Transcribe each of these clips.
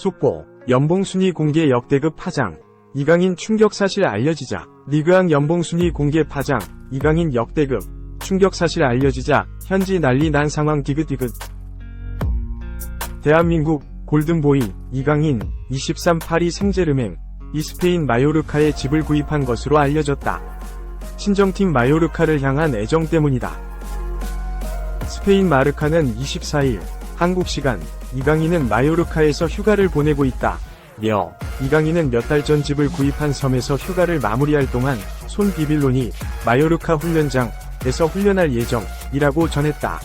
속보, 연봉순위 공개 역대급 파장. 이강인 충격 사실 알려지자. 리그왕 연봉순위 공개 파장. 이강인 역대급. 충격 사실 알려지자 현지 난리 난 상황. 디귿디귿. 대한민국 골든보이 이강인 23 파리 생제르맹 이 스페인 마요르카에 집을 구입한 것으로 알려졌다. 친정팀 마요르카를 향한 애정 때문이다. 스페인 마르카는 24일 한국 시간 이강인은 마요르카에서 휴가를 보내고 있다. 이강인은 몇 달 전 집을 구입한 섬에서 휴가를 마무리할 동안 손 비빌론이 마요르카 훈련장에서 훈련할 예정이라고 전했다.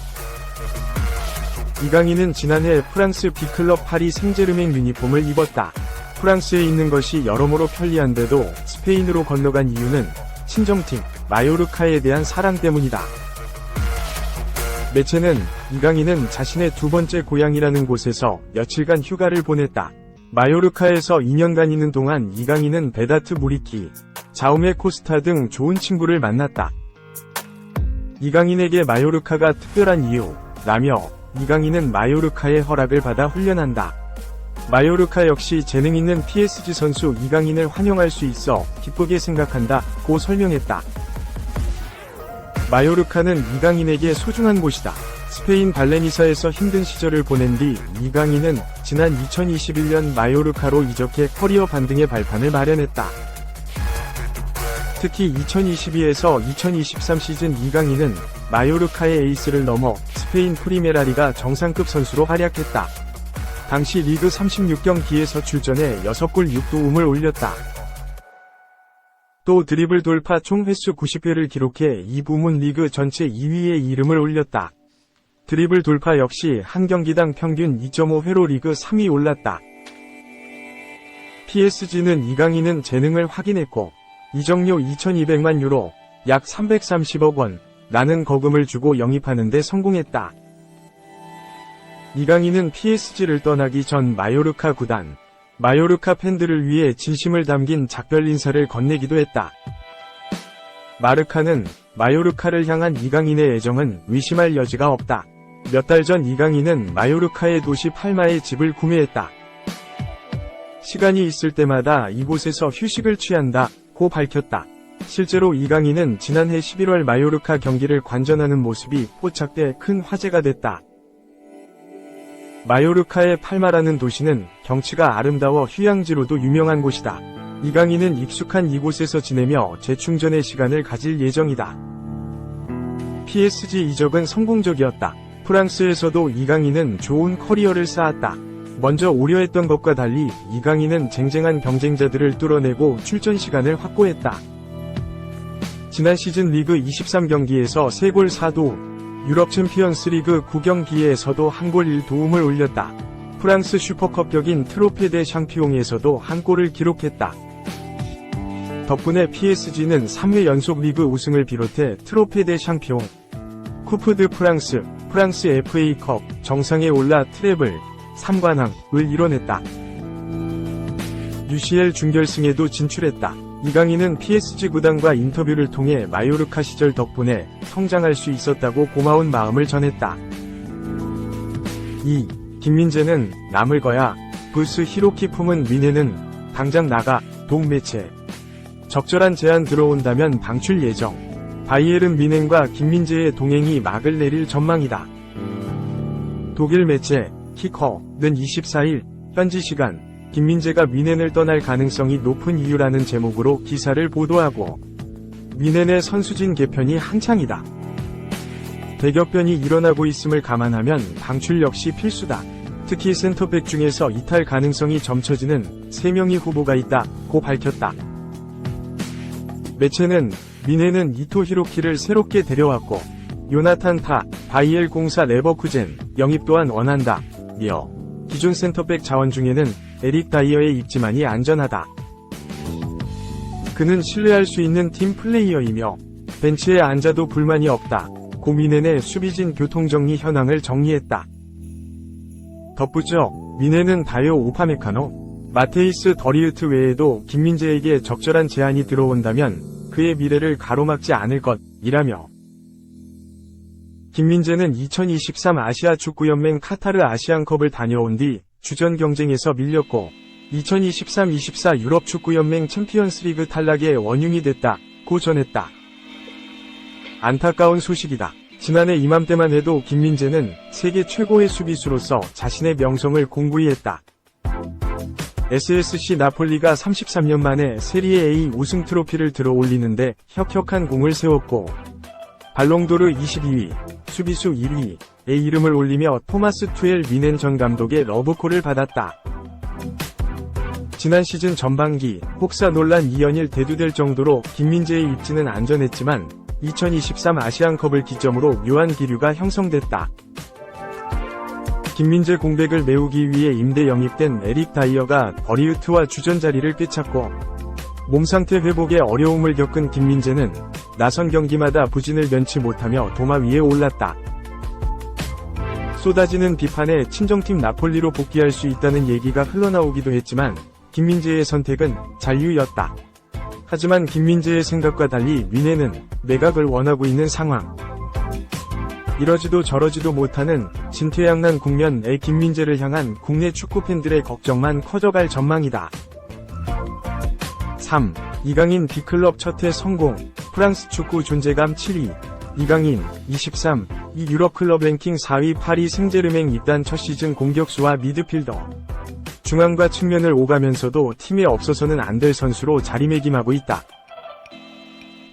이강인은 지난해 프랑스 B클럽 파리 생제르맹 유니폼을 입었다. 프랑스에 있는 것이 여러모로 편리한데도 스페인으로 건너간 이유는 친정팀 마요르카에 대한 사랑 때문이다. 매체는 이강인은 자신의 두 번째 고향이라는 곳에서 며칠간 휴가를 보냈다. 마요르카에서 2년간 있는 동안 이강인은 베다트 무리키, 자우메 코스타 등 좋은 친구를 만났다. 이강인에게 마요르카가 특별한 이유라며 이강인은 마요르카의 허락을 받아 훈련한다. 마요르카 역시 재능 있는 PSG 선수 이강인을 환영할 수 있어 기쁘게 생각한다고 설명했다. 마요르카는 이강인에게 소중한 곳이다. 스페인 발레니사에서 힘든 시절을 보낸 뒤 이강인은 지난 2021년 마요르카로 이적해 커리어 반등의 발판을 마련했다. 특히 2022에서 2023 시즌 이강인은 마요르카의 에이스를 넘어 스페인 프리메라리가 정상급 선수로 활약했다. 당시 리그 36경기에서 출전해 6골 6도움을 올렸다. 또 드리블 돌파 총 횟수 90회를 기록해 이 부문 리그 전체 2위에 이름을 올렸다. 드리블 돌파 역시 한 경기당 평균 2.5회로 리그 3위 올랐다. PSG는 이강인은 재능을 확인했고 이적료 2200만 유로, 약 330억 원, 라는 거금을 주고 영입하는 데 성공했다. 이강인은 PSG를 떠나기 전 마요르카 구단, 마요르카 팬들을 위해 진심을 담긴 작별 인사를 건네기도 했다. 마르카는 마요르카를 향한 이강인의 애정은 의심할 여지가 없다. 몇 달 전 이강인은 마요르카의 도시 팔마에 집을 구매했다. 시간이 있을 때마다 이곳에서 휴식을 취한다고 밝혔다. 실제로 이강인은 지난해 11월 마요르카 경기를 관전하는 모습이 포착돼 큰 화제가 됐다. 마요르카의 팔마라는 도시는 경치가 아름다워 휴양지로도 유명한 곳이다. 이강인은 익숙한 이곳에서 지내며 재충전의 시간을 가질 예정이다. PSG 이적은 성공적이었다. 프랑스에서도 이강인은 좋은 커리어를 쌓았다. 먼저 우려했던 것과 달리 이강인은 쟁쟁한 경쟁자들을 뚫어내고 출전 시간을 확보했다. 지난 시즌 리그 23경기에서 3골 4도움, 유럽 챔피언스 리그 9경기에서도 1골 1도움을 올렸다. 프랑스 슈퍼컵 격인 트로페 대 샹피옹에서도 1골을 기록했다. 덕분에 PSG는 3회 연속 리그 우승을 비롯해 트로페 대 샹피옹, 쿠프 드 프랑스, 프랑스 FA컵, 정상에 올라 트래블, 3관왕을 이뤄냈다. UCL 준결승에도 진출했다. 이강인은 PSG 구단과 인터뷰를 통해 마요르카 시절 덕분에 성장할 수 있었다고 고마운 마음을 전했다. 김민재는 남을 거야. 부스 히로키 품은 미네는 당장 나가. 동매체. 적절한 제안 들어온다면 방출 예정. 바이에른 뮌헨과 김민재의 동행이 막을 내릴 전망이다. 독일 매체 키커는 24일 현지 시간 김민재가 뮌헨을 떠날 가능성이 높은 이유라는 제목으로 기사를 보도하고 뮌헨의 선수진 개편이 한창이다. 대격변이 일어나고 있음을 감안하면 방출 역시 필수다. 특히 센터백 중에서 이탈 가능성이 점쳐지는 3명의 후보가 있다고 밝혔다. 매체는 뮌헨은 이토 히로키를 새롭게 데려왔고 요나탄 타, 바이엘 공사 레버쿠젠 영입 또한 원한다. 기존 센터백 자원 중에는 에릭 다이어의 입지만이 안전하다. 그는 신뢰할 수 있는 팀 플레이어이며 벤치에 앉아도 불만이 없다. 고 뮌헨의 수비진 교통정리 현황을 정리했다. 덧붙여 뮌헨은 다요 오파메카노, 마테이스 더리우트 외에도 김민재에게 적절한 제안이 들어온다면 그의 미래를 가로막지 않을 것이라며 김민재는 2023 아시아 축구연맹 카타르 아시안컵을 다녀온 뒤 주전 경쟁에서 밀렸고 2023-24 유럽 축구연맹 챔피언스리그 탈락의 원흉이 됐다고 전했다. 안타까운 소식이다. 지난해 이맘때만 해도 김민재는 세계 최고의 수비수로서 자신의 명성을 공고히 했다. SSC 나폴리가 33년 만에 세리에 A 우승 트로피를 들어 올리는데 혁혁한 공을 세웠고 발롱도르 22위, 수비수 1위의 이름을 올리며 토마스 투엘 위넨 전 감독의 러브콜을 받았다. 지난 시즌 전반기 혹사 논란 이연일 대두될 정도로 김민재의 입지는 안전했지만 2023 아시안컵을 기점으로 묘한 기류가 형성됐다. 김민재 공백을 메우기 위해 임대 영입된 에릭 다이어가 버리우트와 주전 자리를 꿰찼고 몸상태 회복에 어려움을 겪은 김민재는 나선 경기마다 부진을 면치 못하며 도마 위에 올랐다. 쏟아지는 비판에 친정팀 나폴리로 복귀할 수 있다는 얘기가 흘러나오기도 했지만 김민재의 선택은 잔류였다. 하지만 김민재의 생각과 달리 위넨은 매각을 원하고 있는 상황. 이러지도 저러지도 못하는 진퇴양난 국면의 김민재를 향한 국내 축구팬들의 걱정만 커져갈 전망이다. 3. 이강인 B클럽 첫해 성공. 프랑스 축구 존재감 7위. 이강인, 23, 이 유럽 클럽 랭킹 4위 파리 생제르맹 입단 첫 시즌 공격수와 미드필더. 중앙과 측면을 오가면서도 팀에 없어서는 안 될 선수로 자리매김하고 있다.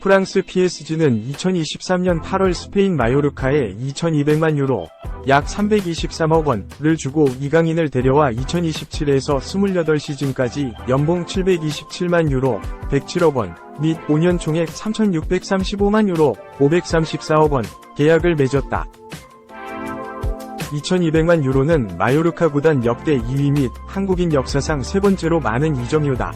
프랑스 PSG는 2023년 8월 스페인 마요르카에 2,200만 유로, 약 323억 원을 주고 이강인을 데려와 2027에서 28시즌까지 연봉 727만 유로, 107억 원, 및 5년 총액 3,635만 유로, 534억 원 계약을 맺었다. 2,200만 유로는 마요르카 구단 역대 2위 및 한국인 역사상 세 번째로 많은 이적료다.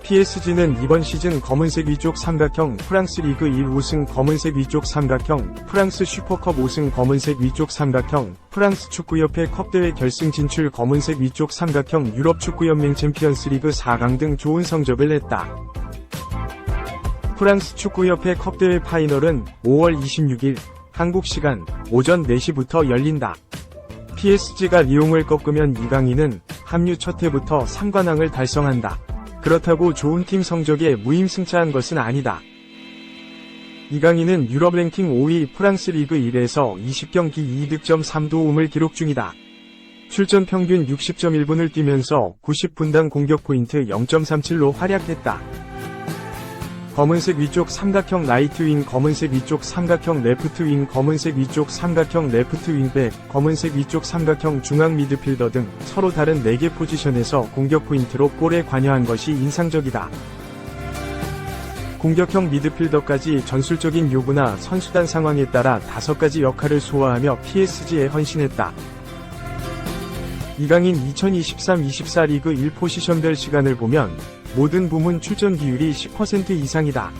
PSG는 이번 시즌 검은색 위쪽 삼각형 프랑스 리그 1 우승 검은색 위쪽 삼각형 프랑스 슈퍼컵 우승 검은색 위쪽 삼각형 프랑스 축구협회 컵대회 결승 진출 검은색 위쪽 삼각형 유럽 축구연맹 챔피언스리그 4강 등 좋은 성적을 냈다. 프랑스 축구협회 컵대회 파이널은 5월 26일 한국 시간 오전 4시부터 열린다. PSG가 리옹을 꺾으면 이강인은 합류 첫 해부터 3관왕을 달성한다. 그렇다고 좋은 팀 성적에 무임승차한 것은 아니다. 이강인은 유럽 랭킹 5위 프랑스 리그 1에서 20경기 2득점 3도움을 기록 중이다. 출전 평균 60.1분을 뛰면서 90분당 공격 포인트 0.37로 활약했다. 검은색 위쪽 삼각형 라이트 윙 검은색 위쪽 삼각형 레프트 윙 검은색 위쪽 삼각형 레프트 윙백 검은색 위쪽 삼각형 중앙 미드필더 등 서로 다른 4개 포지션에서 공격 포인트로 골에 관여한 것이 인상적이다. 공격형 미드필더까지 전술적인 요구나 선수단 상황에 따라 5가지 역할을 소화하며 PSG에 헌신했다. 이강인 2023-24 리그 1 포지션별 시간을 보면 모든 부문 출전 비율이 10% 이상이다.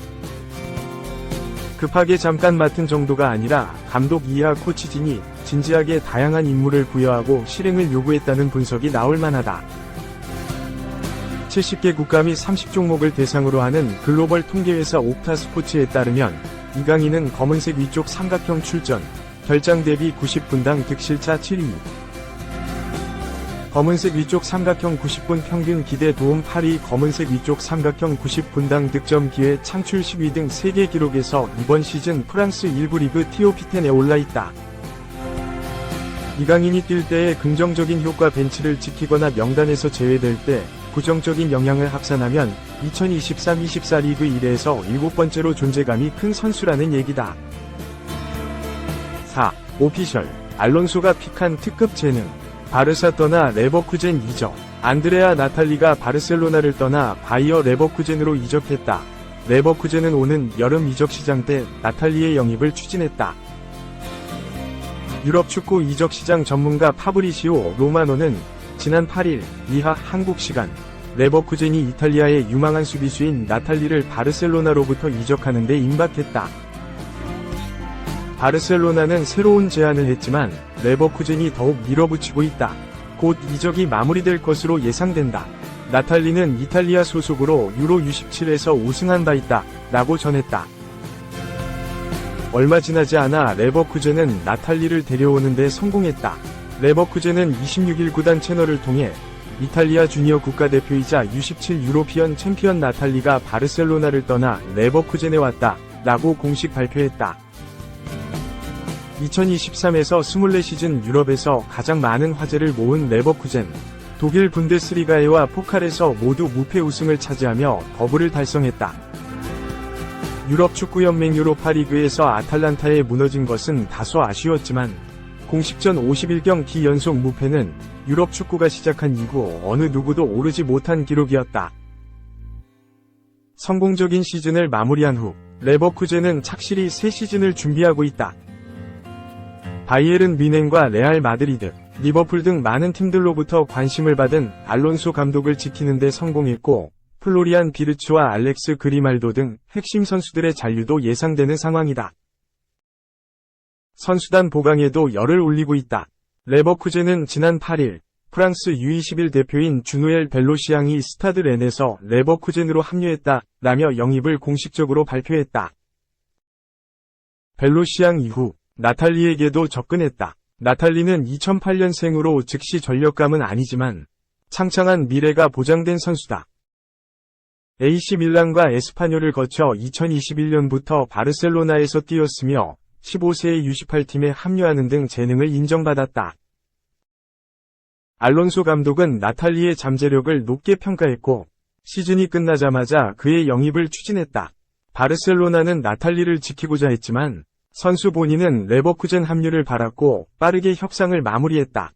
급하게 잠깐 맡은 정도가 아니라 감독 이하 코치진이 진지하게 다양한 임무를 부여하고 실행을 요구했다는 분석이 나올 만하다. 70개 국가 및 30종목을 대상으로 하는 글로벌 통계회사 옵타스포츠에 따르면 이강인은 검은색 위쪽 삼각형 출전, 결장 대비 90분당 득실차 7위. 검은색 위쪽 삼각형 90분 평균 기대 도움 8위 검은색 위쪽 삼각형 90분당 득점 기회 창출 10위 등 세계 기록에서 이번 시즌 프랑스 1부 리그 TOP10에 올라있다. 이강인이 뛸 때의 긍정적인 효과 벤치를 지키거나 명단에서 제외될 때 부정적인 영향을 합산하면 2023-24 리그 1에서 7번째로 존재감이 큰 선수라는 얘기다. 4. 오피셜 알론소가 픽한 특급 재능 바르사 떠나 레버쿠젠 이적. 안드레아 나탈리가 바르셀로나를 떠나 바이어 레버쿠젠으로 이적했다. 레버쿠젠은 오는 여름 이적 시장 때 나탈리의 영입을 추진했다. 유럽 축구 이적 시장 전문가 파브리시오 로마노는 지난 8일 이하 한국 시간 레버쿠젠이 이탈리아의 유망한 수비수인 나탈리를 바르셀로나로부터 이적하는 데 임박했다. 바르셀로나는 새로운 제안을 했지만 레버쿠젠이 더욱 밀어붙이고 있다. 곧 이적이 마무리될 것으로 예상된다. 나탈리는 이탈리아 소속으로 유로 U17에서 우승한 바 있다 라고 전했다. 얼마 지나지 않아 레버쿠젠은 나탈리를 데려오는 데 성공했다. 레버쿠젠은 26일 구단 채널을 통해 이탈리아 주니어 국가대표이자 U17 유로피언 챔피언 나탈리가 바르셀로나를 떠나 레버쿠젠에 왔다 라고 공식 발표했다. 2023에서 24시즌 유럽에서 가장 많은 화제를 모은 레버쿠젠. 독일 분데스리가에와 포칼에서 모두 무패 우승을 차지하며 더블을 달성했다. 유럽 축구연맹 유로파리그에서 아탈란타에 무너진 것은 다소 아쉬웠지만 공식전 51경기 연속 무패는 유럽 축구가 시작한 이후 어느 누구도 오르지 못한 기록이었다. 성공적인 시즌을 마무리한 후 레버쿠젠은 착실히 새 시즌을 준비하고 있다. 바이에른 뮌헨과 레알 마드리드, 리버풀 등 많은 팀들로부터 관심을 받은 알론소 감독을 지키는 데 성공했고 플로리안 비르츠와 알렉스 그리말도 등 핵심 선수들의 잔류도 예상되는 상황이다. 선수단 보강에도 열을 올리고 있다. 레버쿠젠은 지난 8일 프랑스 U21 대표인 주누엘 벨로시앙이 스타드 렌에서 레버쿠젠으로 합류했다 라며 영입을 공식적으로 발표했다. 벨로시앙 이후 나탈리에게도 접근했다. 나탈리는 2008년생으로 즉시 전력감은 아니지만 창창한 미래가 보장된 선수다. AC 밀란과 에스파뇰을 거쳐 2021년부터 바르셀로나에서 뛰었으며 15세의 U18팀에 합류하는 등 재능을 인정받았다. 알론소 감독은 나탈리의 잠재력을 높게 평가했고 시즌이 끝나자마자 그의 영입을 추진했다. 바르셀로나는 나탈리를 지키고자 했지만 선수 본인은 레버쿠젠 합류를 바랐고 빠르게 협상을 마무리했다.